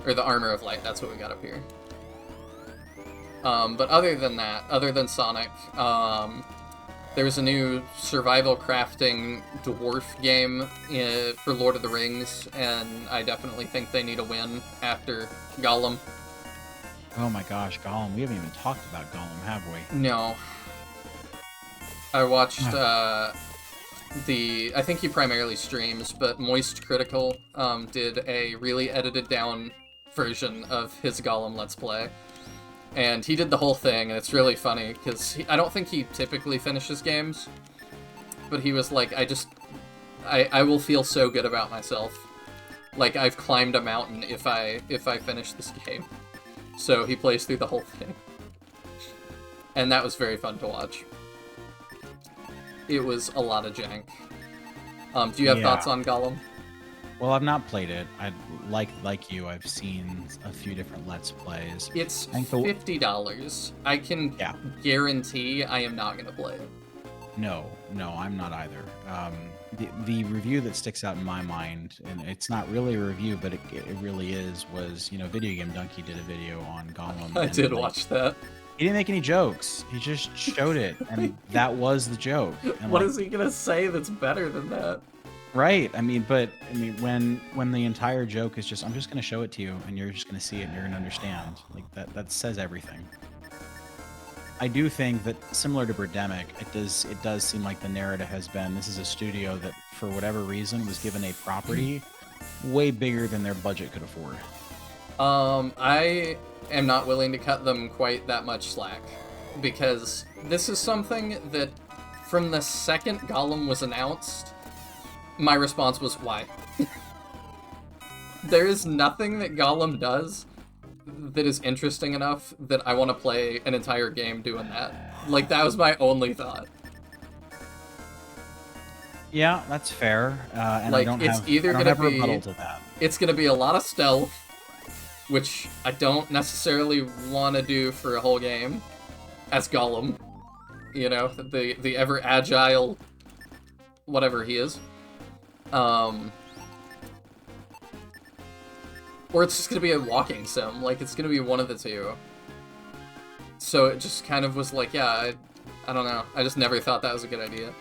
Or the armor of light, that's what we got up here. But other than that, other than Sonic, there's a new survival crafting dwarf game for Lord of the Rings, and I definitely think they need a win after Gollum. Oh my gosh, Gollum. We haven't even talked about Gollum, have we? No. I watched, I think he primarily streams, but Moist Critical did a really edited down version of his Gollum Let's Play. And he did the whole thing, and it's really funny, because I don't think he typically finishes games, but he was like, I will feel so good about myself. Like, I've climbed a mountain if I finish this game. So he plays through the whole thing. And that was very fun to watch. It was a lot of jank. Do you have thoughts on Gollum? Well, I've not played it. Like you, I've seen a few different Let's Plays. It's $50. I can guarantee I am not going to play it. No, I'm not either. The review that sticks out in my mind, and it's not really a review, but it really is, was, Video Game Donkey did a video on Gollum. I did watch that. He didn't make any jokes. He just showed it, and that was the joke. And what is he going to say that's better than that? Right. When the entire joke is just, I'm just going to show it to you, and you're just going to see it, and you're going to understand. Like, that says everything. I do think that, similar to Birdemic, it does seem like the narrative has been, this is a studio that, for whatever reason, was given a property way bigger than their budget could afford. I am not willing to cut them quite that much slack, because this is something that, from the second Gollum was announced, my response was, why? There is nothing that Gollum does that is interesting enough that I want to play an entire game doing that. Like, that was my only thought. Yeah, that's fair. And like, I don't it's have, either I don't gonna have a be rebuttal to that. It's gonna be a lot of stealth, which I don't necessarily want to do for a whole game as Gollum. The ever agile whatever he is. Or it's just gonna be a walking sim. Like, it's gonna be one of the two. So it just kind of was like, yeah, I don't know. I just never thought that was a good idea.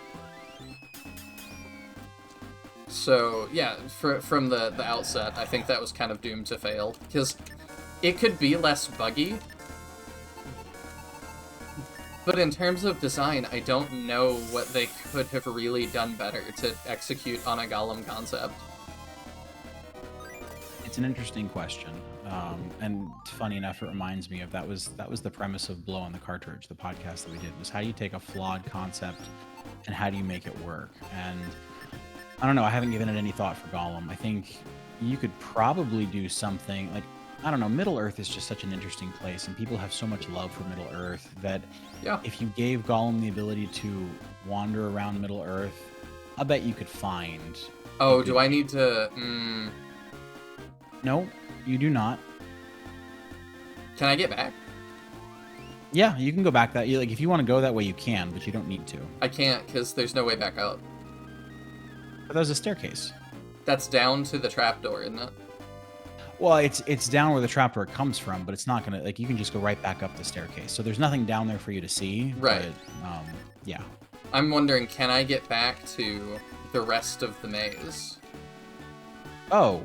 So, yeah, from the outset, I think that was kind of doomed to fail. Because it could be less buggy, but in terms of design, I don't know what they could have really done better to execute on a Gollum concept. It's an interesting question, and funny enough, it reminds me of that was the premise of Blow on the Cartridge, the podcast that we did, was how do you take a flawed concept and how do you make it work? And I don't know, I haven't given it any thought for Gollum. I think you could probably do something like, I don't know, Middle Earth is just such an interesting place, and people have so much love for Middle Earth that if you gave Gollum the ability to wander around Middle Earth, I bet you could find... Oh, do I need to... No, you do not. Can I get back? Yeah, you can go back that... Like, if you want to go that way, you can, but you don't need to. I can't, because there's no way back up. But there's a staircase. That's down to the trapdoor, isn't it? Well, it's down where the trapdoor comes from, but it's not gonna like you can just go right back up the staircase. So there's nothing down there for you to see. Right. But, yeah. I'm wondering, can I get back to the rest of the maze? Oh,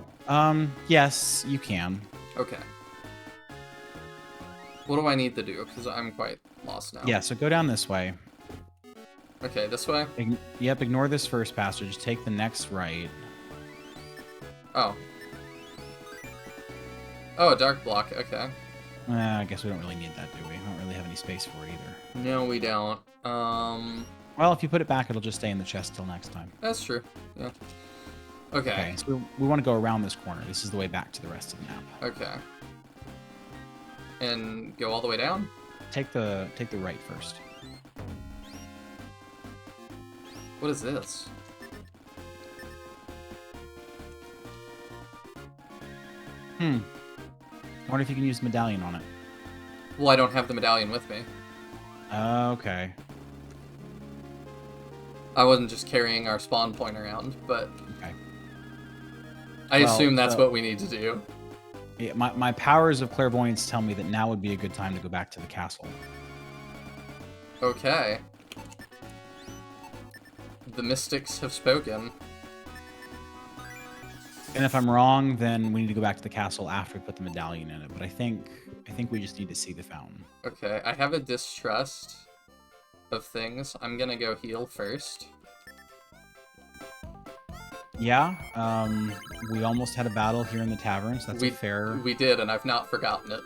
yes, you can. Okay. What do I need to do? Because I'm quite lost now. Yeah, so go down this way. Okay, this way? Yep, ignore this first passage. Take the next right. Oh. Oh, a dark block. Okay. I guess we don't really need that, do we? We don't really have any space for it either. No, we don't. Well, if you put it back, it'll just stay in the chest till next time. That's true. Yeah. Okay. Okay, so we want to go around this corner. This is the way back to the rest of the map. Okay. And go all the way down? Take the right first. What is this? I wonder if you can use the medallion on it. Well, I don't have the medallion with me. Okay. I wasn't just carrying our spawn point around, but Okay. I Well, assume that's what we need to do. Yeah, my powers of clairvoyance tell me that now would be a good time to go back to the castle. Okay. The mystics have spoken. And if I'm wrong, then we need to go back to the castle after we put the medallion in it. But I think we just need to see the fountain. Okay, I have a distrust of things. I'm gonna go heal first. Yeah, we almost had a battle here in the tavern, so that's a fair... We did, and I've not forgotten it.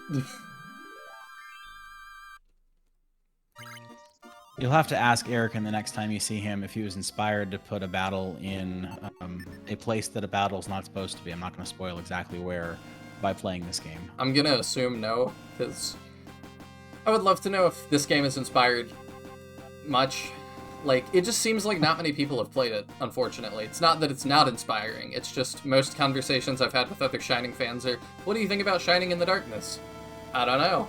You'll have to ask Eric the next time you see him if he was inspired to put a battle in a place that a battle's not supposed to be. I'm not going to spoil exactly where by playing this game. I'm gonna assume no, because I would love to know if this game is inspired much. Like, it just seems like not many people have played it, unfortunately. It's not that it's not inspiring, it's just most conversations I've had with other Shining fans are, what do you think about Shining in the Darkness? I don't know.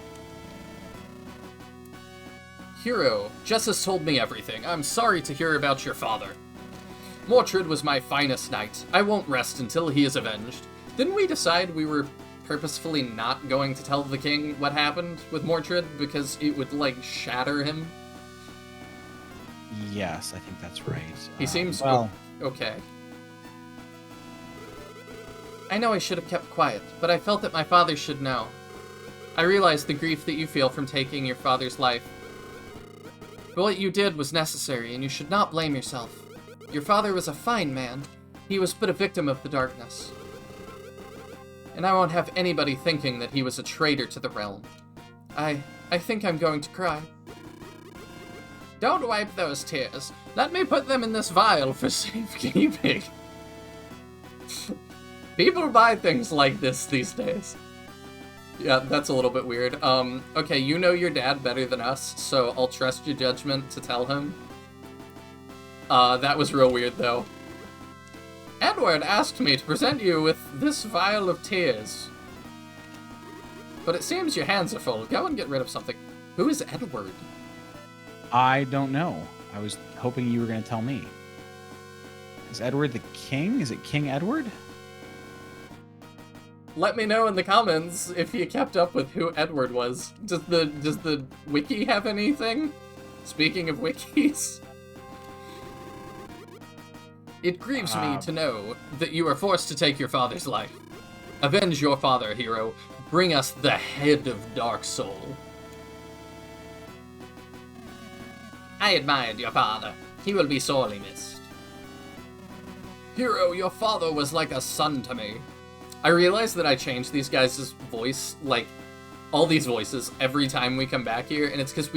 Hero, Jess has told me everything. I'm sorry to hear about your father. Mordred was my finest knight. I won't rest until he is avenged. Didn't we decide we were purposefully not going to tell the king what happened with Mordred because it would, like, shatter him? Yes, I think that's right. He seems okay. I know I should have kept quiet, but I felt that my father should know. I realize the grief that you feel from taking your father's life. But what you did was necessary, and you should not blame yourself. Your father was a fine man. He was but a victim of the darkness. And I won't have anybody thinking that he was a traitor to the realm. I think I'm going to cry. Don't wipe those tears. Let me put them in this vial for safekeeping. People buy things like this these days. Yeah, that's a little bit weird. Okay, you know your dad better than us, so I'll trust your judgment to tell him. That was real weird, though. Edward asked me to present you with this vial of tears. But it seems your hands are full. Go and get rid of something. Who is Edward? I don't know. I was hoping you were going to tell me. Is Edward the king? Is it King Edward? Let me know in the comments if you kept up with who Edward was. Does the wiki have anything? Speaking of wikis. It grieves me to know that you are forced to take your father's life. Avenge your father, hero. Bring us the head of Dark Soul. I admired your father. He will be sorely missed. Hero, your father was like a son to me. I realize that I change these guys' voice, like, all these voices, every time we come back here, and it's because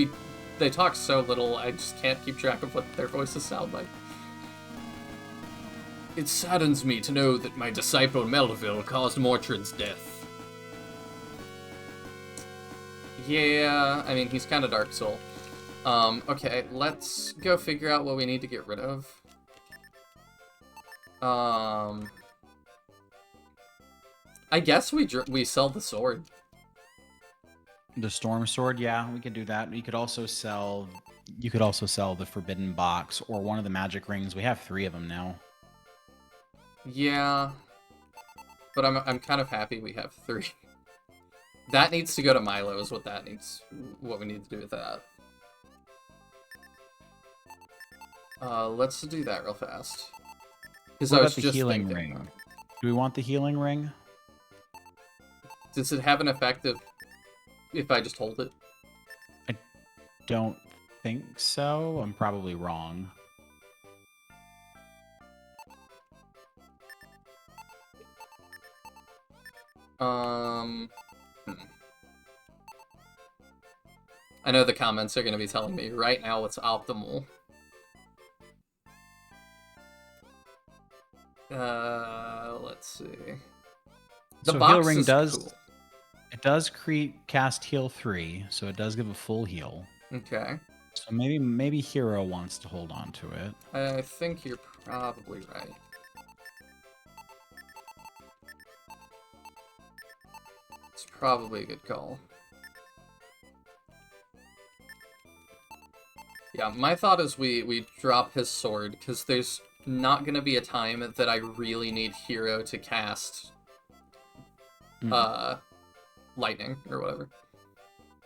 they talk so little, I just can't keep track of what their voices sound like. It saddens me to know that my disciple Melville caused Mordred's death. Yeah, I mean, he's kind of Dark Soul. Okay, let's go figure out what we need to get rid of. I guess we sell the sword. The storm sword, yeah, we could do that. You could also sell the forbidden box or one of the magic rings. We have 3 of them now. Yeah. but I'm kind of happy we have 3. That needs to go to Milo is what we need to do with that. Let's do that real fast. Because I was the just healing thinking, ring? Do we want the healing ring? Does it have an effect if I just hold it? I don't think so. I'm probably wrong. I know the comments are going to be telling me right now what's optimal. Let's see. The so box heal ring is does cool. It does cast heal 3, so it does give a full heal. Okay. So maybe Hero wants to hold on to it. I think you're probably right. It's probably a good call. Yeah, my thought is we drop his sword, because there's not going to be a time that I really need Hero to cast lightning, or whatever.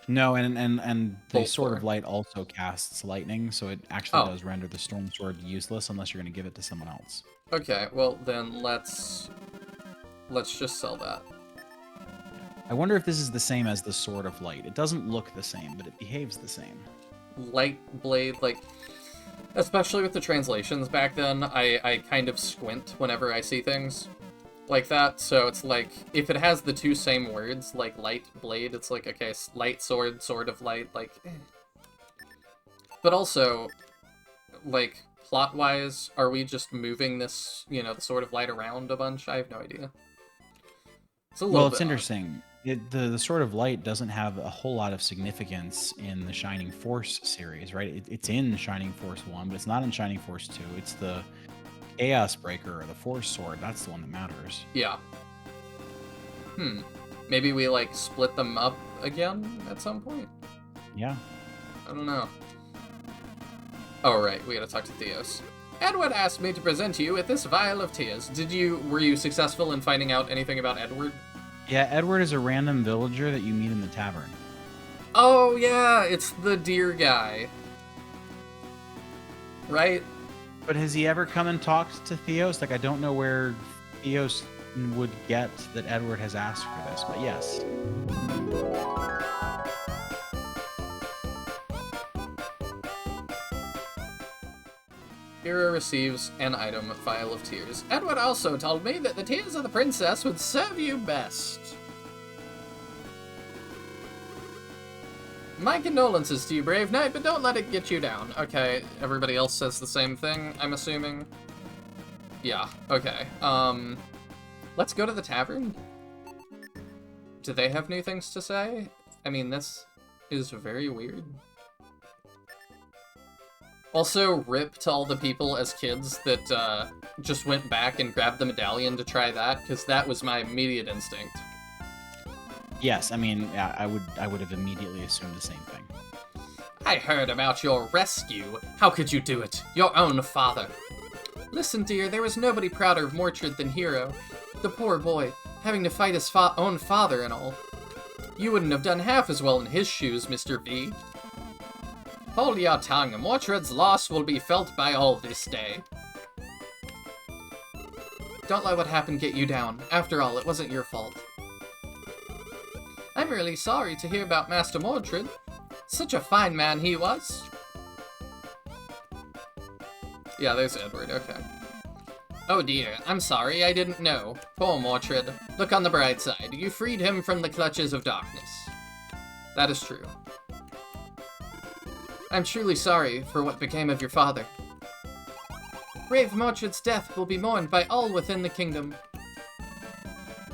No, and the Bolt Sword Thor. of Light also casts lightning, so it actually does render the Storm Sword useless unless you're going to give it to someone else. Okay, well then let's just sell that. I wonder if this is the same as the Sword of Light. It doesn't look the same, but it behaves the same. Light blade, like, especially with the translations back then, I kind of squint whenever I see things like that, so it's like, if it has the 2 same words, like light blade, it's like, okay, light sword, sword of light, like, eh. But also, like, plot-wise, are we just moving this, the sword of light around a bunch? I have no idea. It's a little bit interesting. The Sword of Light doesn't have a whole lot of significance in the Shining Force series, right? It's in Shining Force 1, but it's not in Shining Force 2. It's the Chaos Breaker or the Force Sword. That's the one that matters. Yeah. Maybe we, like, split them up again at some point? Yeah. I don't know. Oh, right. We gotta talk to Theos. Edward asked me to present you with this vial of tears. Were you successful in finding out anything about Edward? Yeah, Edward is a random villager that you meet in the tavern. Oh, yeah, it's the deer guy. Right? But has he ever come and talked to Theos? Like, I don't know where Theos would get that Edward has asked for this, but yes. Hero receives an item, Vial of Tears. Edward also told me that the tears of the princess would serve you best. My condolences to you, brave knight, but don't let it get you down. Okay, everybody else says the same thing, I'm assuming. Yeah, okay. Let's go to the tavern. Do they have new things to say? I mean, this is very weird. Also, rip to all the people as kids that just went back and grabbed the medallion to try that, because that was my immediate instinct. Yes, I mean, yeah, I would have immediately assumed the same thing. I heard about your rescue. How could you do it? Your own father. Listen, dear, there was nobody prouder of Mordred than Hero. The poor boy, having to fight his own father and all. You wouldn't have done half as well in his shoes, Mr. V. Hold your tongue. Mordred's loss will be felt by all this day. Don't let what happened get you down. After all, it wasn't your fault. I'm really sorry to hear about Master Mordred. Such a fine man he was. Yeah, there's Edward, okay. Oh dear, I'm sorry, I didn't know. Poor Mordred. Look on the bright side. You freed him from the clutches of darkness. That is true. I'm truly sorry for what became of your father. Brave Mordred's death will be mourned by all within the kingdom.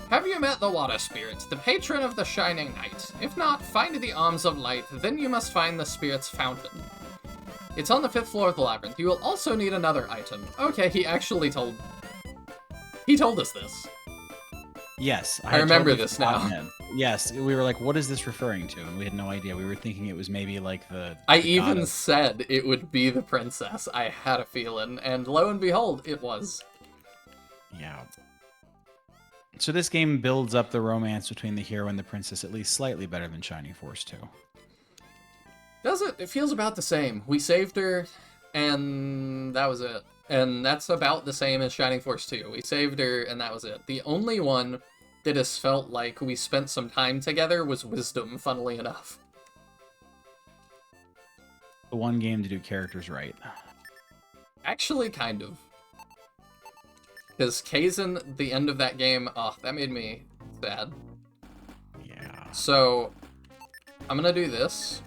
Have you met the Water Spirit, the patron of the Shining Night? If not, find the Arms of Light, then you must find the Spirit's Fountain. It's on the 5th floor of the Labyrinth. You will also need another item. Okay, he actually told us this. Yes. I remember this now. Yes, we were like, what is this referring to? And we had no idea. We were thinking it was maybe like the I even said it would be the princess. I had a feeling, and lo and behold, it was. Yeah. So this game builds up the romance between the hero and the princess at least slightly better than Shining Force 2. Does it? It feels about the same. We saved her, and that was it. And that's about the same as Shining Force 2. We saved her, and that was it. The only one that has felt like we spent some time together was Wisdom, funnily enough. The one game to do characters right. Actually, kind of. Because Kaizen, the end of that game, that made me sad. Yeah. So, I'm gonna do this.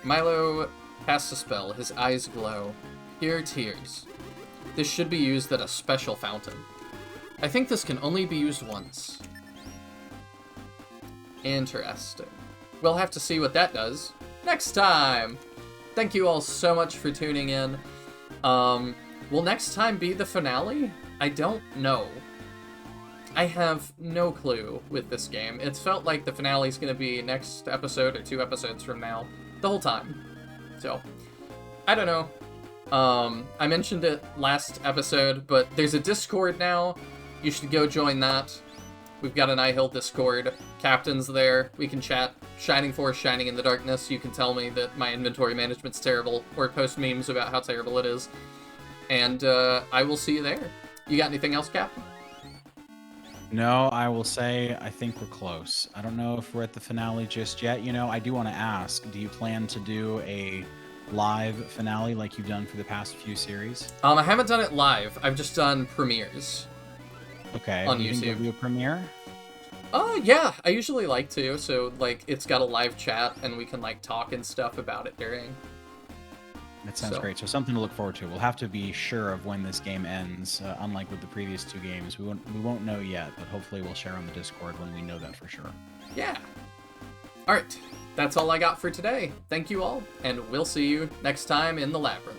Milo casts a spell. His eyes glow. Pure tears. This should be used at a special fountain. I think this can only be used once. Interesting. We'll have to see what that does next time. Thank you all so much for tuning in. Will next time be the finale? I don't know. I have no clue with this game. It's felt like the finale's gonna be next episode or 2 episodes from now. The whole time. So, I don't know. I mentioned it last episode, but there's a Discord now. You should go join that. We've got an Nihil Discord. Captain's there. We can chat. Shining Force, Shining in the Darkness. You can tell me that my inventory management's terrible, or post memes about how terrible it is. And I will see you there. You got anything else, Captain? No, I will say I think we're close. I don't know if we're at the finale just yet. You know, I do want to ask, do you plan to do a live finale like you've done for the past few series? I haven't done it live. I've just done premieres. Okay. On you YouTube. think you'll do a premiere? Yeah, I usually like to, so, like, it's got a live chat, and we can, like, talk and stuff about it during. That sounds great. So something to look forward to. We'll have to be sure of when this game ends. Unlike with the previous 2 games, we won't know yet, but hopefully we'll share on the Discord when we know that for sure. Yeah. Alright, that's all I got for today. Thank you all, and we'll see you next time in the Labyrinth.